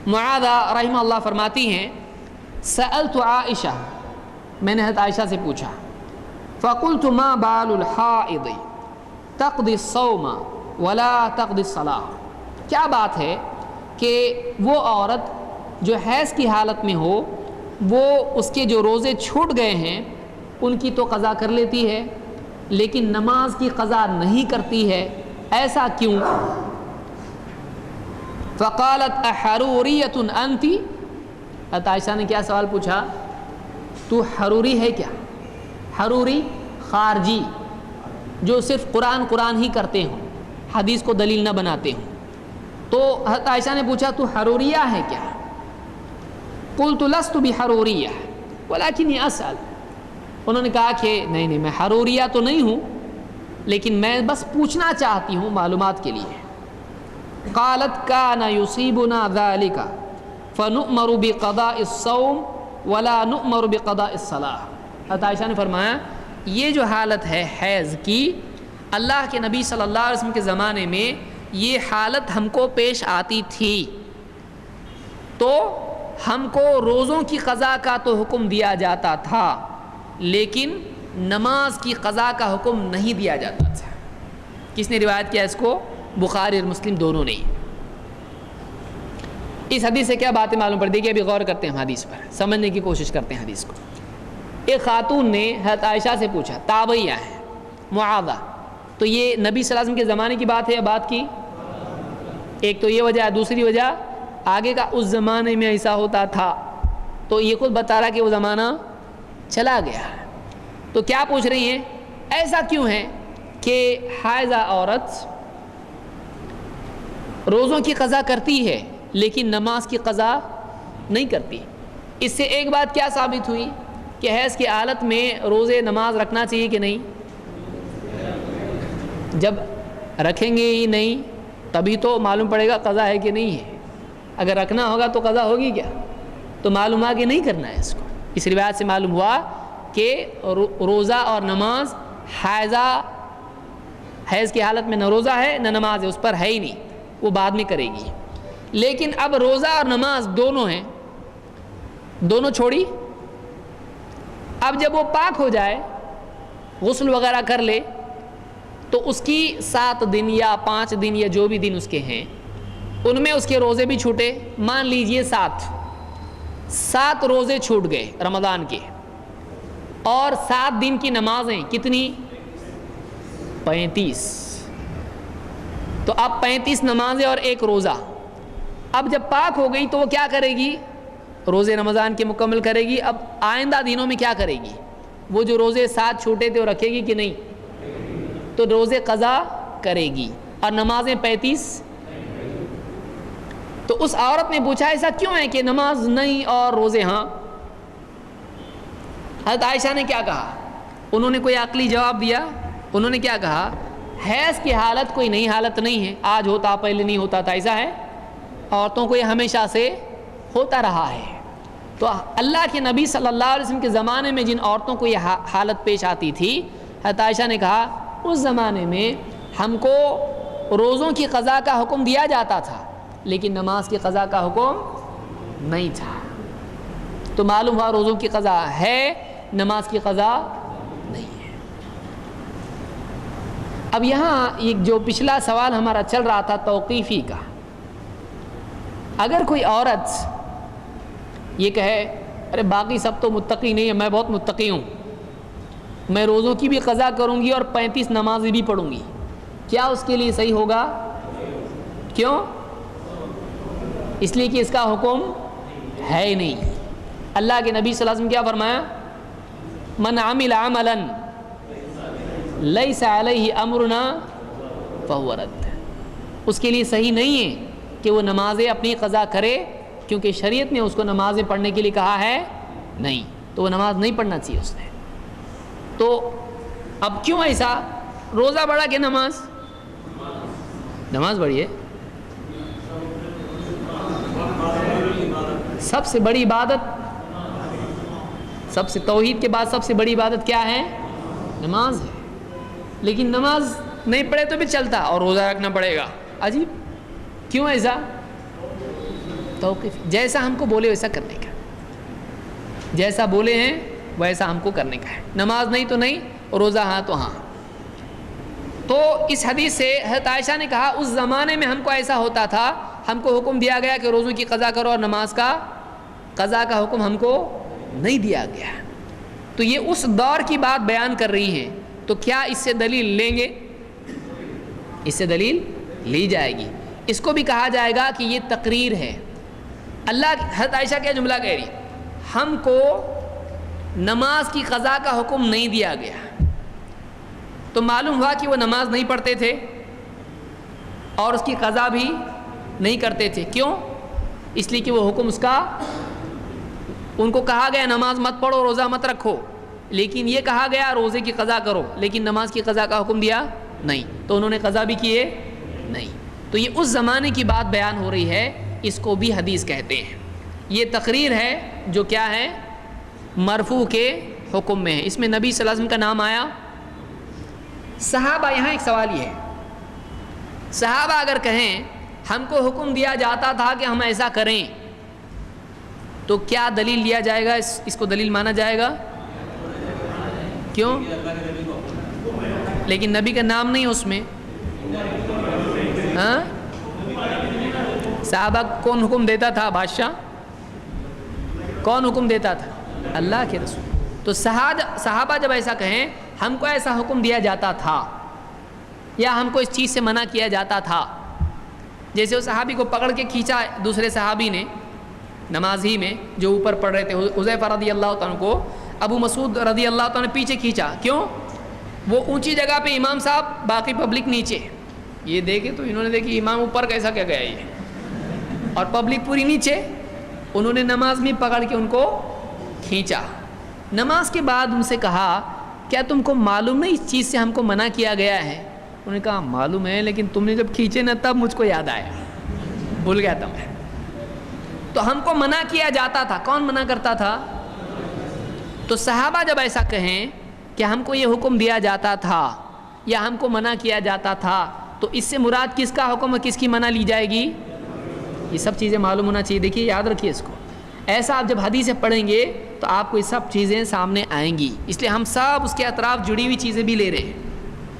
معاذہ رحمہ اللہ فرماتی ہیں سألت عائشہ، میں نے حضرت عائشہ سے پوچھا، فقلت ما بال الحائض تقضی الصوم ولا تقضی الصلاۃ، کیا بات ہے کہ وہ عورت جو حیض کی حالت میں ہو وہ اس کے جو روزے چھوٹ گئے ہیں ان کی تو قضا کر لیتی ہے لیکن نماز کی قضا نہیں کرتی ہے، ایسا کیوں؟ فقالت احروریۃ انت، حضرت عائشہ نے کیا سوال پوچھا، تو حروری ہے کیا؟ حروری خارجی جو صرف قرآن ہی کرتے ہوں، حدیث کو دلیل نہ بناتے ہوں، تو حضرت عائشہ نے پوچھا تو حروریہ ہے کیا؟ قلت لست بحروریہ ولکنی اسأل، انہوں نے کہا کہ نہیں میں حروریہ تو نہیں ہوں لیکن میں بس پوچھنا چاہتی ہوں معلومات کے لیے۔ قالت کان یصیبنا ذلک فنؤمر بقضاء الصوم ولا نؤمر بقضاء الصلاۃ، حضرت عائشہ نے فرمایا یہ جو حالت ہے حیض کی، اللہ کے نبی صلی اللہ علیہ وسلم کے زمانے میں یہ حالت ہم کو پیش آتی تھی تو ہم کو روزوں کی قضا کا تو حکم دیا جاتا تھا لیکن نماز کی قضا کا حکم نہیں دیا جاتا تھا۔ کس نے روایت کیا اس کو؟ بخاری اور مسلم دونوں نے۔ اس حدیث سے کیا باتیں معلوم پڑتی کہ ابھی غور کرتے ہیں حدیث پر، سمجھنے کی کوشش کرتے ہیں حدیث کو۔ ایک خاتون نے حضرت عائشہ سے پوچھا، تابعیہ ہے معاذہ، تو یہ نبی صلی اللہ علیہ وسلم کے زمانے کی بات ہے یا بات کی؟ ایک تو یہ وجہ ہے، دوسری وجہ آگے کا اس زمانے میں ایسا ہوتا تھا، تو یہ خود بتا رہا کہ وہ زمانہ چلا گیا۔ تو کیا پوچھ رہی ہیں، ایسا کیوں ہے کہ حائضہ عورت روزوں کی قضا کرتی ہے لیکن نماز کی قضا نہیں کرتی؟ اس سے ایک بات کیا ثابت ہوئی کہ حیض کی حالت میں روزے نماز رکھنا چاہیے کہ نہیں؟ جب رکھیں گے ہی نہیں تبھی تو معلوم پڑے گا قضا ہے کہ نہیں ہے، اگر رکھنا ہوگا تو قضا ہوگی کیا؟ تو معلوم ہوا کہ نہیں کرنا ہے اس کو۔ اس روایت سے معلوم ہوا کہ روزہ اور نماز حیض کی حالت میں نہ روزہ ہے نہ نماز ہے، اس پر ہے ہی نہیں، وہ بعد میں کرے گی۔ لیکن اب روزہ اور نماز دونوں ہیں، دونوں چھوڑی، اب جب وہ پاک ہو جائے غسل وغیرہ کر لے تو اس کی 7 دن یا 5 دن یا جو بھی دن اس کے ہیں ان میں اس کے روزے بھی چھوٹے، مان لیجئے 7 روزے چھوٹ گئے رمضان کے، اور 7 دن کی نمازیں کتنی؟ 35، تو اب 35 نمازیں اور 1 روزہ۔ اب جب پاک ہو گئی تو وہ کیا کرے گی؟ روزے رمضان کے مکمل کرے گی۔ اب آئندہ دنوں میں کیا کرے گی؟ وہ جو روزے 7 چھوٹے تھے وہ رکھے گی کہ نہیں؟ تو روزے قضا کرے گی اور نمازیں 35۔ تو اس عورت نے پوچھا ایسا کیوں ہے کہ نماز نہیں اور روزے ہاں؟ حضرت عائشہ نے کیا کہا؟ انہوں نے کوئی عقلی جواب دیا؟ انہوں نے کیا کہا؟ حیض کی حالت کوئی نئی حالت نہیں ہے، آج ہوتا پہلے نہیں ہوتا تھا، ایسا ہے؟ عورتوں کو یہ ہمیشہ سے ہوتا رہا ہے۔ تو اللہ کے نبی صلی اللہ علیہ وسلم کے زمانے میں جن عورتوں کو یہ حالت پیش آتی تھی، حضرت عائشہ نے کہا اس زمانے میں ہم کو روزوں کی قضا کا حکم دیا جاتا تھا لیکن نماز کی قضا کا حکم نہیں تھا۔ تو معلوم ہوا روزوں کی قضا ہے، نماز کی قضا نہیں ہے۔ اب یہاں ایک جو پچھلا سوال ہمارا چل رہا تھا توقیفی کا، اگر کوئی عورت یہ کہے ارے باقی سب تو متقی نہیں ہے، میں بہت متقی ہوں، میں روزوں کی بھی قضا کروں گی اور 35 نمازیں بھی پڑھوں گی، کیا اس کے لیے صحیح ہوگا؟ کیوں؟ اس لیے کہ اس کا حکم ہے ہی نہیں۔ اللہ کے نبی صلی اللہ علیہ وسلم کیا فرمایا؟ من عمل عملا لیس علیہ امرنا فہو رد، اس کے لیے صحیح نہیں ہے کہ وہ نمازیں اپنی قضا کرے کیونکہ شریعت نے اس کو نمازیں پڑھنے کے لیے کہا ہے نہیں، تو وہ نماز نہیں پڑھنا چاہیے اس نے۔ تو اب کیوں ایسا؟ روزہ بڑھا کہ نماز بڑھی ہے؟ سب سے بڑی عبادت، سب سے توحید کے بعد سب سے بڑی عبادت کیا ہے؟ نماز ہے، لیکن نماز نہیں پڑھے تو بھی چلتا اور روزہ رکھنا پڑے گا، عجیب کیوں ایسا؟ توقیفی، جیسا ہم کو بولے ویسا کرنے کا، جیسا بولے ہیں ویسا ہم کو کرنے کا ہے، نماز نہیں تو نہیں، روزہ ہاں تو ہاں۔ تو اس حدیث سے حضرت عائشہ نے کہا اس زمانے میں ہم کو ایسا ہوتا تھا، ہم کو حکم دیا گیا کہ روزوں کی قضا کرو اور نماز کا قضا کا حکم ہم کو نہیں دیا گیا۔ تو یہ اس دور کی بات بیان کر رہی ہیں، تو کیا اس سے دلیل لیں گے؟ اس سے دلیل لی جائے گی۔ اس کو بھی کہا جائے گا کہ یہ تقریر ہے۔ اللہ حضرت عائشہ کیا جملہ کہہ رہی، ہم کو نماز کی قضا کا حکم نہیں دیا گیا، تو معلوم ہوا کہ وہ نماز نہیں پڑھتے تھے اور اس کی قضا بھی نہیں کرتے تھے۔ کیوں؟ اس لیے کہ وہ حکم اس کا، ان کو کہا گیا نماز مت پڑھو، روزہ مت رکھو، لیکن یہ کہا گیا روزے کی قضا کرو، لیکن نماز کی قضا کا حکم دیا نہیں، تو انہوں نے قضا بھی کیے نہیں۔ تو یہ اس زمانے کی بات بیان ہو رہی ہے، اس کو بھی حدیث کہتے ہیں۔ یہ تقریر ہے جو کیا ہے، مرفوع کے حکم میں ہے، اس میں نبی صلی اللہ علیہ وسلم کا نام آیا۔ صحابہ، یہاں ایک سوال یہ ہے، صحابہ اگر کہیں ہم کو حکم دیا جاتا تھا کہ ہم ایسا کریں، تو کیا دلیل لیا جائے گا؟ اس کو دلیل مانا جائے گا؟ کیوں؟ لیکن نبی کا نام نہیں اس میں۔ ہاں، صحابہ کون حکم دیتا تھا؟ بادشاہ کون حکم دیتا تھا؟ اللہ کے رسول۔ تو صحابہ جب ایسا کہیں ہم کو ایسا حکم دیا جاتا تھا یا ہم کو اس چیز سے منع کیا جاتا تھا، جیسے اس صحابی کو پکڑ کے کھینچا دوسرے صحابی نے نماز ہی میں جو اوپر پڑھ رہے تھے، حذیفہ رضی اللہ تعالیٰ کو ابو مسعود رضی اللہ تعالیٰ نے پیچھے کھینچا۔ کیوں؟ وہ اونچی جگہ پہ امام صاحب، باقی پبلک نیچے، یہ دیکھے تو انہوں نے دیکھی امام اوپر کیسا کیا گیا یہ، اور پبلک پوری نیچے، انہوں نے نماز میں پکڑ کے ان کو کھینچا۔ نماز کے بعد ان سے کہا کیا تم کو معلوم نہیں اس چیز سے ہم کو منع کیا گیا ہے؟ انہوں نے کہا معلوم ہے، لیکن تم نے جب کھینچے نا تب مجھ کو یاد آیا، بھول گیا تھا میں۔ تو ہم کو منع کیا جاتا تھا، کون منع کرتا تھا؟ تو صحابہ جب ایسا کہیں کہ ہم کو یہ حکم دیا جاتا تھا یا ہم کو منع کیا جاتا تھا، تو اس سے مراد کس کا حکم اور کس کی منع لی جائے گی؟ یہ سب چیزیں معلوم ہونا چاہیے۔ دیکھیے، یاد رکھیے اس کو، ایسا آپ جب حدیثیں پڑھیں گے تو آپ کو یہ سب چیزیں سامنے آئیں گی، اس لیے ہم سب اس کے اطراف جڑی ہوئی چیزیں بھی لے رہے ہیں۔